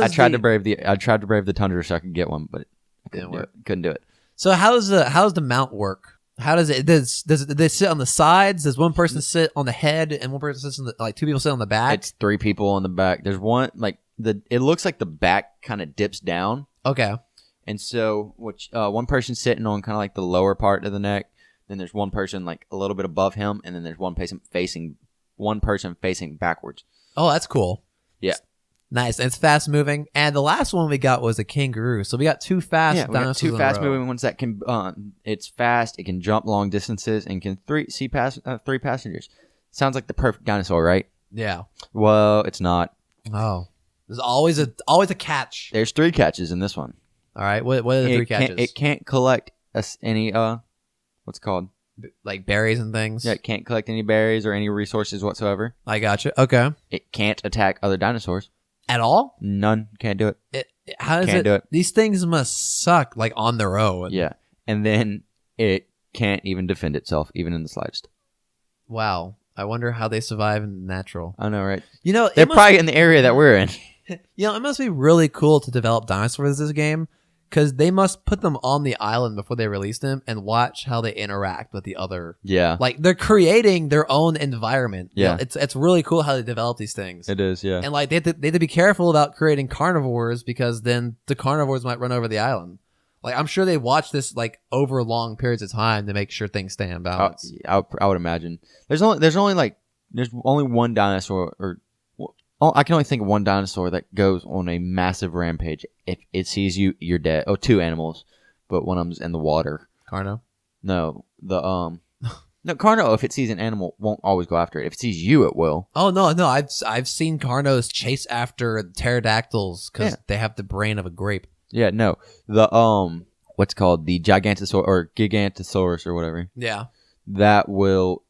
tried to brave the tundra so I could get one, but couldn't do it. So how does the mount work? How does it? Does they sit on the sides? Does one person sit on the head and one person sits on the 2 people sit on the back? It's 3 people on the back. There's one it looks like the back kind of dips down. Okay. And so one person sitting on kind of the lower part of the neck. Then there's one person a little bit above him, and then there's one person facing backwards. Oh, that's cool. Yeah, nice. And it's fast moving. And the last one we got was a kangaroo. So we got 2 fast dinosaurs. We got 2 fast moving ones that can. It's fast. It can jump long distances and can 3 passengers. Sounds like the perfect dinosaur, right? Yeah. Well, it's not. Oh, there's always a catch. There's 3 catches in this one. All right. What are the 3 catches? It can't collect any what's it called? like berries and things. Yeah, it can't collect any berries or any resources whatsoever. I gotcha. Okay. It can't attack other dinosaurs. At all? None. Can't do it. How does Can't do it. These things must suck like on their own. Yeah. And then it can't even defend itself, even in the slightest. Wow. I wonder how they survive in natural. I know, right? You know, They're probably in the area that we're in. You know, it must be really cool to develop dinosaurs in this game because they must put them on the island before they release them and watch how they interact with the other. Yeah. Like they're creating their own environment. Yeah. You know, it's really cool how they develop these things. It is, yeah. And like they have to be careful about creating carnivores because then the carnivores might run over the island. Like I'm sure they watch this like over long periods of time to make sure things stay in balance. I would imagine. There's only one dinosaur, or I can only think of one dinosaur that goes on a massive rampage. If it sees you, you're dead. Oh, two animals, but one of them's in the water. Carno? No, no, Carno. If it sees an animal, won't always go after it. If it sees you, it will. Oh no, I've seen Carnos chase after pterodactyls because they have the brain of a grape. Yeah, no. The what's called the Gigantosaurus or Gigantosaurus or whatever. Yeah. That will,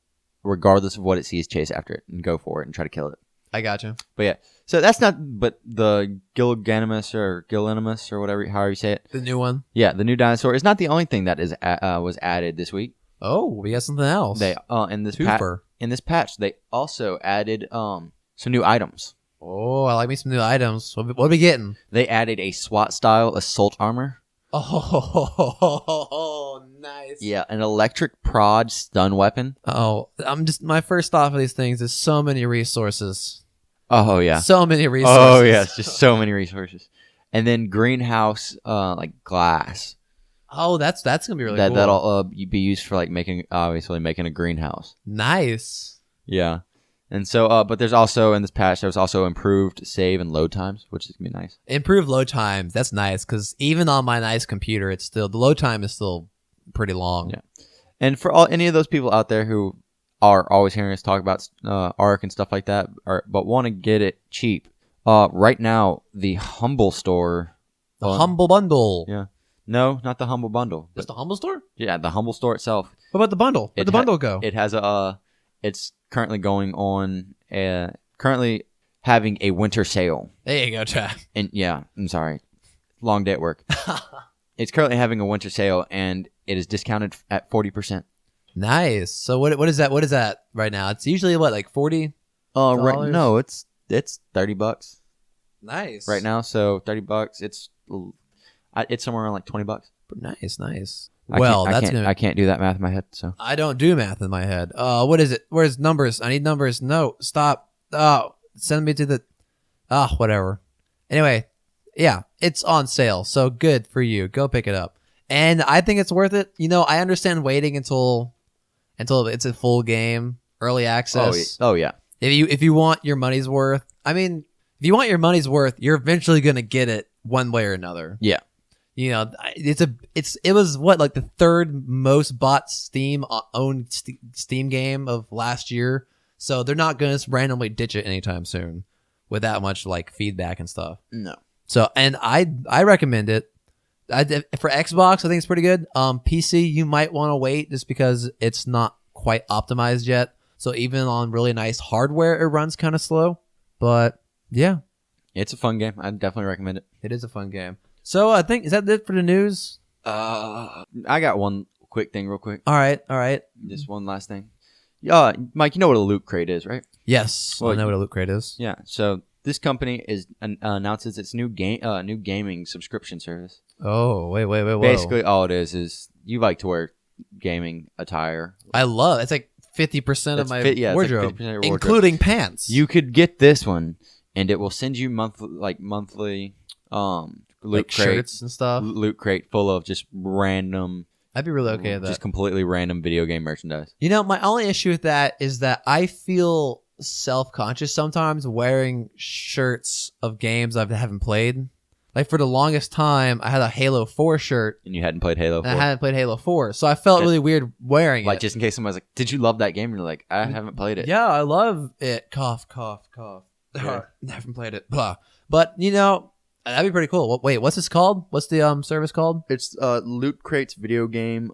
regardless of what it sees, chase after it and go for it and try to kill it. I gotcha. But yeah, so that's not. But the Gilganimus or Gillinimus or whatever, however you say it. The new one. Yeah, the new dinosaur is not the only thing that is was added this week. Oh, we got something else. They in this patch they also added some new items. Oh, I like me some new items. What are we getting? They added a SWAT style assault armor. Oh, nice. Yeah, an electric prod stun weapon. Oh, my first thought for these things is so many resources. Oh yeah, so many resources. Oh yeah, it's just so many resources. And then greenhouse like glass. Oh, that's gonna be really cool. That'll be used for like making a greenhouse. Nice. Yeah. And so, but there's also in this patch, there's also improved save and load times, which is gonna be nice. Improved load times, that's nice because even on my nice computer, the load time is still pretty long. Yeah. And for any of those people out there who are always hearing us talk about Ark and stuff like that, but want to get it cheap, right now the Humble Store, the Humble Bundle. Yeah. No, not the Humble Bundle. Just the Humble Store? Yeah, the Humble Store itself. What about the bundle? Where'd the bundle go? It has it's currently going on, currently having a winter sale. There you go, Chad. And yeah, I'm sorry. Long day at work. It's currently having a winter sale, and it is discounted at 40%. Nice. So what is that? What is that right now? It's usually what, like $40? Right. No, it's $30. Nice. Right now, so $30. It's somewhere around like $20. Nice. I can't do that math in my head, so I don't do math in my head. What is it? Where's numbers? I need numbers. No, stop. Oh, send me to the. Whatever. Anyway, yeah, it's on sale, so good for you. Go pick it up, and I think it's worth it. You know, I understand waiting until it's a full game, early access. Oh yeah. If you want your money's worth, I mean, if you want your money's worth, you're eventually gonna get it one way or another. Yeah. You know, it was what, like the third most bought owned Steam game of last year. So they're not going to randomly ditch it anytime soon with that much like feedback and stuff. No. So, and I recommend it. For Xbox, I think it's pretty good. PC, you might want to wait just because it's not quite optimized yet. So even on really nice hardware, it runs kind of slow. But yeah, it's a fun game. I definitely recommend it. It is a fun game. So I think, is that it for the news? I got one quick thing real quick. All right. Just one last thing. Mike, you know what a loot crate is, right? Yes, I know what a loot crate is. Yeah. So this company announces its new gaming subscription service. Oh, wait. Whoa. Basically, all it is you like to wear gaming attire. I love it's like 50% of my wardrobe, like 50% of your including pants. You could get this one, and it will send you monthly loot crate, shirts and stuff. Loot crate full of just random. I'd be really okay with that. Just completely random video game merchandise. You know, my only issue with that is that I feel self-conscious sometimes wearing shirts of games I haven't played. Like for the longest time, I had a Halo 4 shirt. And you hadn't played Halo 4. And I hadn't played Halo 4. So I felt really weird wearing it. Like just in case someone was like, did you love that game? And you're like, I haven't played it. Yeah, I love it. Cough. Yeah. Haven't played it. Blah. But, you know, that'd be pretty cool. Wait, what's this called? What's the service called? It's Loot Crate's video game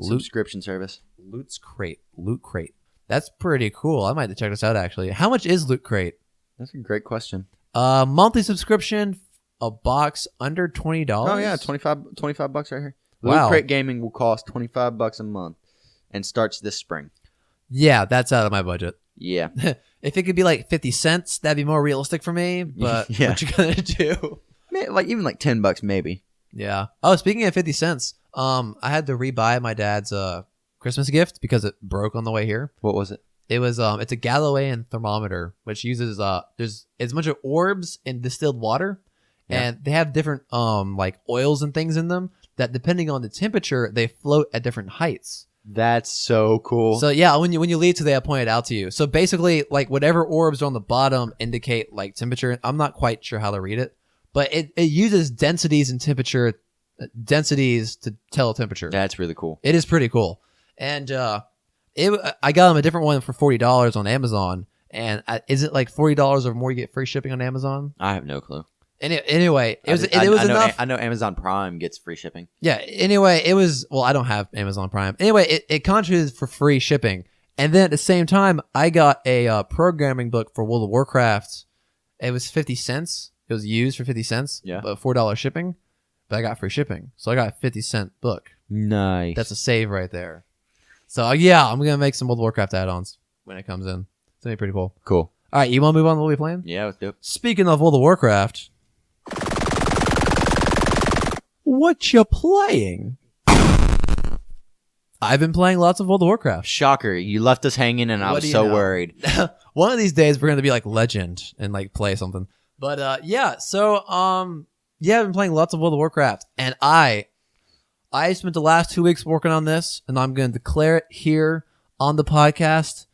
subscription service. Loot Crate. That's pretty cool. I might have to check this out actually. How much is Loot Crate? That's a great question. Monthly subscription, a box under $20. Oh yeah, $25 right here. Wow. Loot Crate Gaming will cost $25 a month and starts this spring. Yeah, that's out of my budget. Yeah. If it could be like 50 cents, that'd be more realistic for me. But Yeah. what you gonna do? Even like $10 maybe. Yeah. Oh, speaking of 50 cents, I had to rebuy my dad's Christmas gift because it broke on the way here. What was it? It was it's a Galilean thermometer which uses there's a bunch of orbs in distilled water, and they have different like oils and things in them that depending on the temperature they float at different heights. That's so cool. So yeah, when you leave today, I pointed out to you. So basically, like whatever orbs are on the bottom indicate like temperature. I'm not quite sure how to read it, but it uses densities and temperature densities to tell temperature. That's really cool. It is pretty cool. And I got him a different one for $40 on Amazon. And is it like $40 or more you get free shipping on Amazon? I have no clue. Anyway, it was enough. I know Amazon Prime gets free shipping. Yeah. Anyway, it was. Well, I don't have Amazon Prime. Anyway, it contributed for free shipping, and then at the same time, I got a programming book for World of Warcraft. It was 50 cents. It was used for 50 cents. Yeah. But $4 shipping. But I got free shipping, so I got a 50-cent book. Nice. That's a save right there. So yeah, I'm gonna make some World of Warcraft add-ons when it comes in. It's gonna be pretty cool. Cool. All right, you want to move on to what we're playing? Yeah, let's do it. Speaking of World of Warcraft. What you playing? I've been playing lots of World of Warcraft. Shocker, you left us hanging and I What was do you so know? worried. One of these days we're gonna be like legend and like play something. But yeah, so yeah, I've been playing lots of World of Warcraft, and I spent the last 2 weeks working on this, and I'm gonna declare it here on the podcast.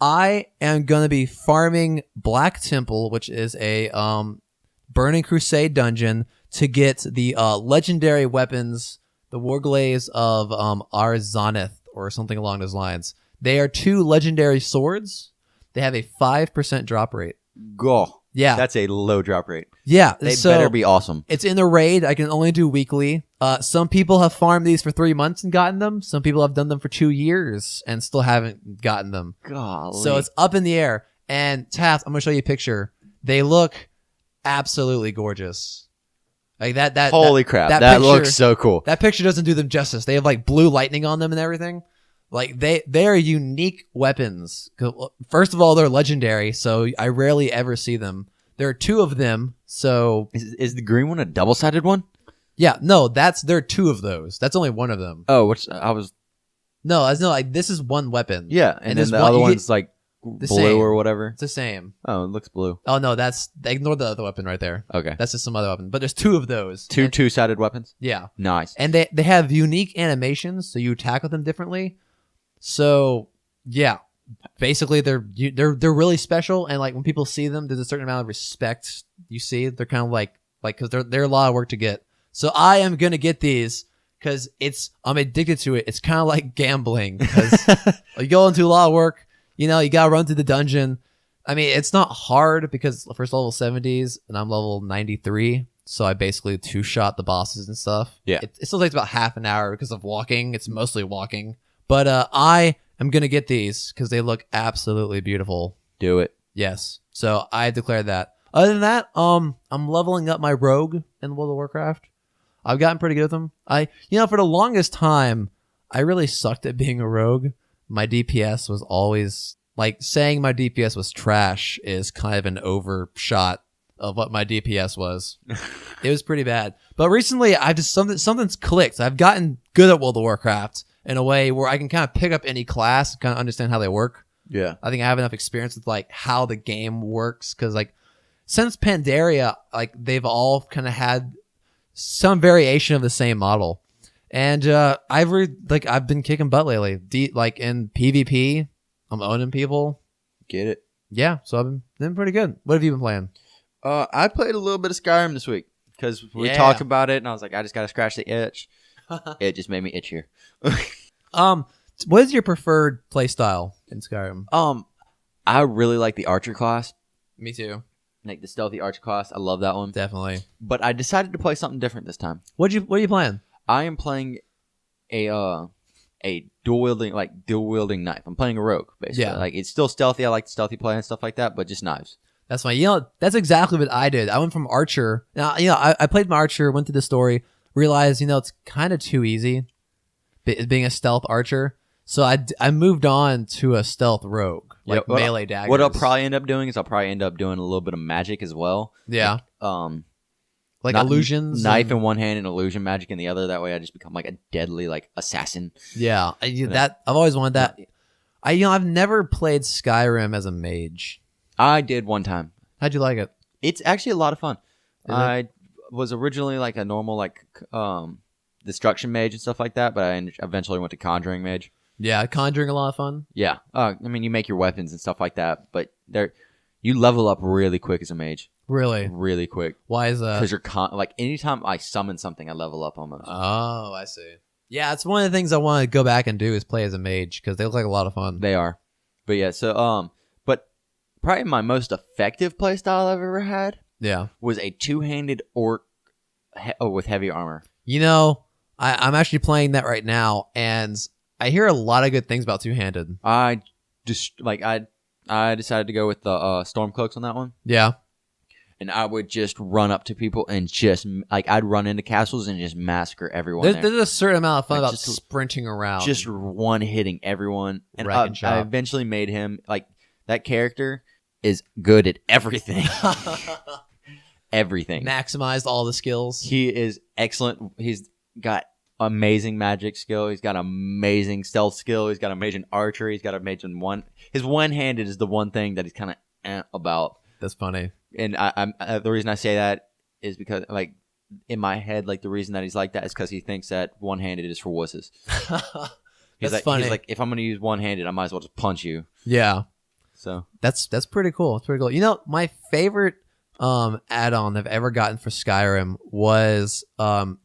I am gonna be farming Black Temple, which is a Burning Crusade dungeon, to get the legendary weapons, the Warglaives of Arzaneth, or something along those lines. They are 2 legendary swords. They have a 5% drop rate. Go. Yeah. That's a low drop rate. Yeah. They so better be awesome. It's in the raid. I can only do weekly. Some people have farmed these for 3 months and gotten them. Some people have done them for 2 years and still haven't gotten them. Golly. So it's up in the air. And Taft, I'm going to show you a picture. They look absolutely gorgeous. Like that. Holy crap. That picture, looks so cool. That picture doesn't do them justice. They have like blue lightning on them and everything. Like they are unique weapons. First of all, they're legendary, so I rarely ever see them. There are 2 of them. So Is the green one a double-sided one? yeah, no, there are 2 of those. That's only one of them. Oh, Like this is one weapon. yeah, and then this the one- other you one's like blue same. or whatever. It's the same. Oh, it looks blue. Oh no, ignore the other weapon right there. Okay. That's just some other weapon. But there's 2 of those. Two And- two-sided weapons? Yeah. Nice. And they have unique animations, so you attack with them differently. So yeah, basically they're really special, and like when people see them, there's a certain amount of respect you see. They're kind of like because they're a lot of work to get. So I am gonna get these because I'm addicted to it. It's kind of like gambling because you go into a lot of work. You know, you gotta run through the dungeon. I mean, it's not hard because the first level 70s and I'm level 93. So I basically 2-shot the bosses and stuff. Yeah. It still takes about half an hour because of walking. It's mostly walking. But I am going to get these because they look absolutely beautiful. Do it. Yes. So I declared that. Other than that, I'm leveling up my rogue in World of Warcraft. I've gotten pretty good with them. For the longest time, I really sucked at being a rogue. My DPS was always like saying my DPS was trash is kind of an overshot of what my DPS was. It was pretty bad. But recently, something's clicked. I've gotten good at World of Warcraft in a way where I can kind of pick up any class, kind of understand how they work. Yeah. I think I have enough experience with like how the game works because like since Pandaria, like they've all kind of had some variation of the same model. And I've been kicking butt lately. Like in PvP, I'm owning people. Get it. Yeah, so I've been pretty good. What have you been playing? I played a little bit of Skyrim this week because we Yeah. talked about it, and I was like, I just got to scratch the itch. It just made me itchier. What is your preferred play style in Skyrim? I really like the archer class, Me too. like the stealthy archer class. I love that one. Definitely. But I decided to play something different this time. What are you playing? I am playing a a dual wielding knife. I'm playing a rogue, basically. Yeah. Like, it's still stealthy. I like stealthy play and stuff like that, but just knives. That's fine. That's exactly what I did. I went from archer. Now, I played my archer, went through the story, realized, it's kind of too easy being a stealth archer. So I moved on to a stealth rogue, like melee daggers. What I'll probably end up doing is I'll probably end up doing a little bit of magic as well. Yeah. Like illusions, knife in one hand and illusion magic in the other. That way, I just become like a deadly assassin. Yeah, I've always wanted that. I've never played Skyrim as a mage. I did one time. How'd you like it? It's actually a lot of fun. I was originally like a normal destruction mage and stuff like that, but I eventually went to conjuring mage. Yeah, conjuring a lot of fun. Yeah, you make your weapons and stuff like that, but you level up really quick as a mage. Really? Really quick. Why is that? Because you're anytime I summon something, I level up almost. Oh, I see. Yeah, it's one of the things I want to go back and do is play as a mage because they look like a lot of fun. They are. But yeah, so but probably my most effective playstyle I've ever had was a two-handed orc with heavy armor. I'm actually playing that right now, and I hear a lot of good things about two-handed. I decided to go with the storm cloaks on that one. Yeah. And I would just run up to people and just I'd run into castles and just massacre everyone. There's a certain amount of fun about just sprinting around, just one hitting everyone. And I eventually made him that character is good at everything. Everything. Maximized all the skills. He is excellent. He's got amazing magic skill. He's got amazing stealth skill. He's got amazing archery. He's got amazing his one-handed is the one thing that he's kind of about. That's funny. And I'm the reason I say that is because in my head, the reason that he's like that is because he thinks that one-handed is for wusses. That's funny. He's like, if I'm going to use one-handed, I might as well just punch you. Yeah. So that's pretty cool. It's pretty cool. My favorite add-on I've ever gotten for Skyrim was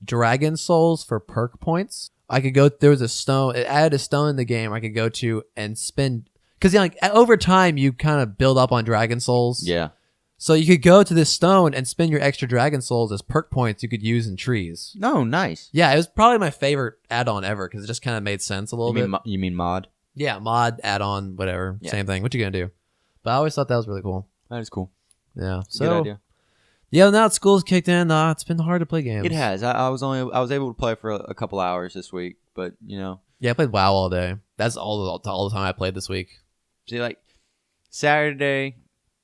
Dragon Souls for perk points. There was a stone. It added a stone in the game I could go to and spend. Because over time, you kind of build up on Dragon Souls. Yeah. So you could go to this stone and spend your extra Dragon Souls as perk points you could use in trees. Oh, nice. Yeah, it was probably my favorite add-on ever because it just kind of made sense a little bit. You mean mod? Yeah, mod, add-on, whatever. Yeah. Same thing. What you going to do? But I always thought that was really cool. That is cool. Yeah. So, good idea. Yeah, now that school's kicked in, it's been hard to play games. It has. I was able to play for a couple hours this week, but Yeah, I played WoW all day. That's all the time I played this week. See, Saturday,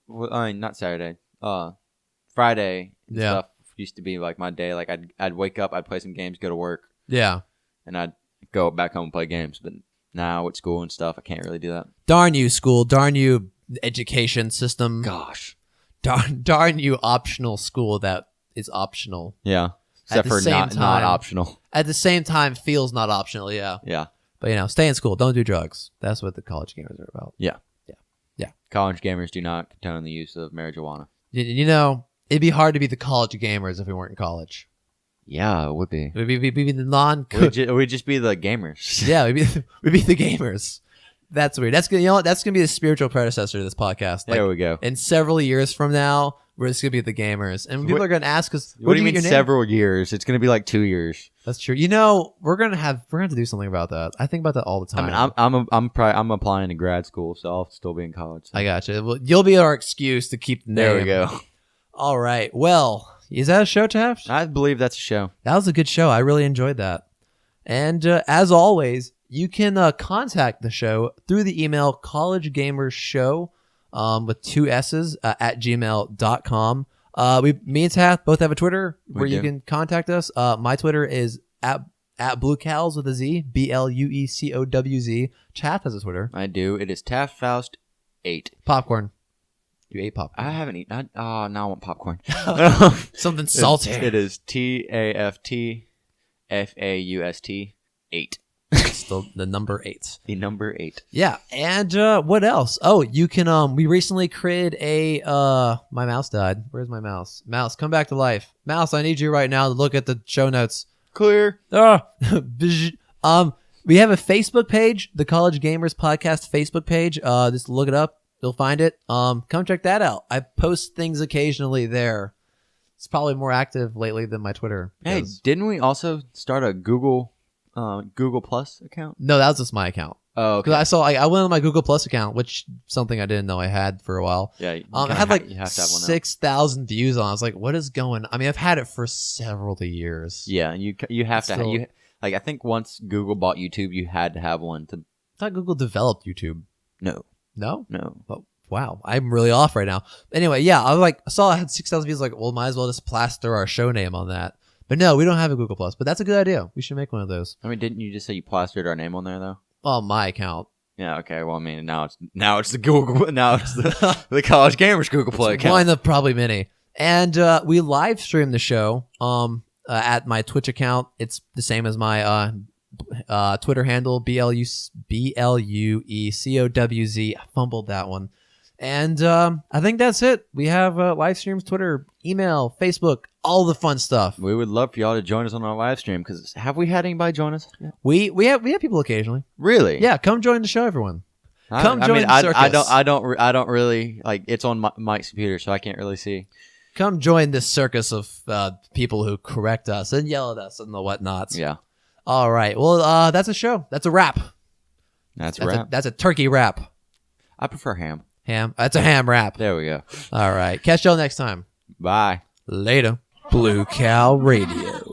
not Saturday, Friday and stuff used to be my day. I'd wake up, I'd play some games, go to work. Yeah. And I'd go back home and play games. But now with school and stuff, I can't really do that. Darn you, school. Darn you, education system. Gosh. Darn you, optional school that is optional. Yeah. Except for not optional. At the same time, feels not optional, yeah. Yeah. But, stay in school. Don't do drugs. That's what the college gamers are about. Yeah. Yeah. College gamers do not condone the use of marijuana. It'd be hard to be the college gamers if we weren't in college. Yeah, it would be. We'd be the non. We'd just be the gamers. Yeah, we'd be the gamers. That's weird. That's gonna that's gonna be the spiritual predecessor to this podcast. There we go. In several years from now, we're just gonna be the gamers, and people are gonna ask us, "What do you mean several years? It's gonna be 2 years." That's true. We're gonna have to do something about that. I think about that all the time. I mean, I'm applying to grad school, so I'll still be in college. So. I got you. Well, you'll be our excuse to keep the name. There we go. All right. Well, is that a show, Taft? I believe that's a show. That was a good show. I really enjoyed that. And as always, you can contact the show through the email collegegamershow with 2 S's at gmail.com. Me and Taft both have a Twitter where you can contact us. My Twitter is at BlueCals with a Z, BLUECOWZ. Taft has a Twitter. I do. It is TaftFaust8. Popcorn. You ate popcorn. I haven't eaten. Now I want popcorn. Something salty. It is TaftFaust 8. Still the number 8. The number 8. Yeah, and what else? Oh, you can. We recently created a. My mouse died. Where's my mouse? Mouse, come back to life. Mouse, I need you right now to look at the show notes. Clear. We have a Facebook page, the College Gamers Podcast Facebook page. Just look it up. You'll find it. Come check that out. I post things occasionally there. It's probably more active lately than my Twitter. Hey, didn't we also start a Google Google Plus account? No, that was just my account. Oh, Because okay. I saw, I went on my Google Plus account, which something I didn't know I had for a while. Yeah, It had like you have to have one now. 6,000 views on it. I was like, what is going on? I mean, I've had it for several years. Yeah, you have to. Still- Like I think once Google bought YouTube, you had to have one to. I thought Google developed YouTube. No, No? no. Oh, wow. I'm really off right now. Anyway, yeah, I saw I had 6,000 views. Like, well, might as well just plaster our show name on that. But no, we don't have a Google Plus. But that's a good idea. We should make one of those. I mean, didn't you just say you plastered our name on there though? Well, my account. Yeah. Okay. Well, I mean, now it's the Google. Now it's the College Gamers Google Play account. One of probably many. And we live stream the show at my Twitch account. It's the same as my Twitter handle, BLUECOWZ. I fumbled that one. And I think that's it. We have live streams, Twitter, email, Facebook, all the fun stuff. We would love for y'all to join us on our live stream because have we had anybody join us? Yeah. We have people occasionally. Really? Yeah, come join the show, everyone. Come join the I circus. I don't really like. It's on Mike's computer, so I can't really see. Come join this circus of people who correct us and yell at us and the whatnots. Yeah, All right. Well, that's a show. That's a wrap. that's right. That's a turkey wrap. I prefer ham. Ham. That's a ham wrap. There we go. All right. Catch y'all next time. Bye. Later. Blue Cow Radio.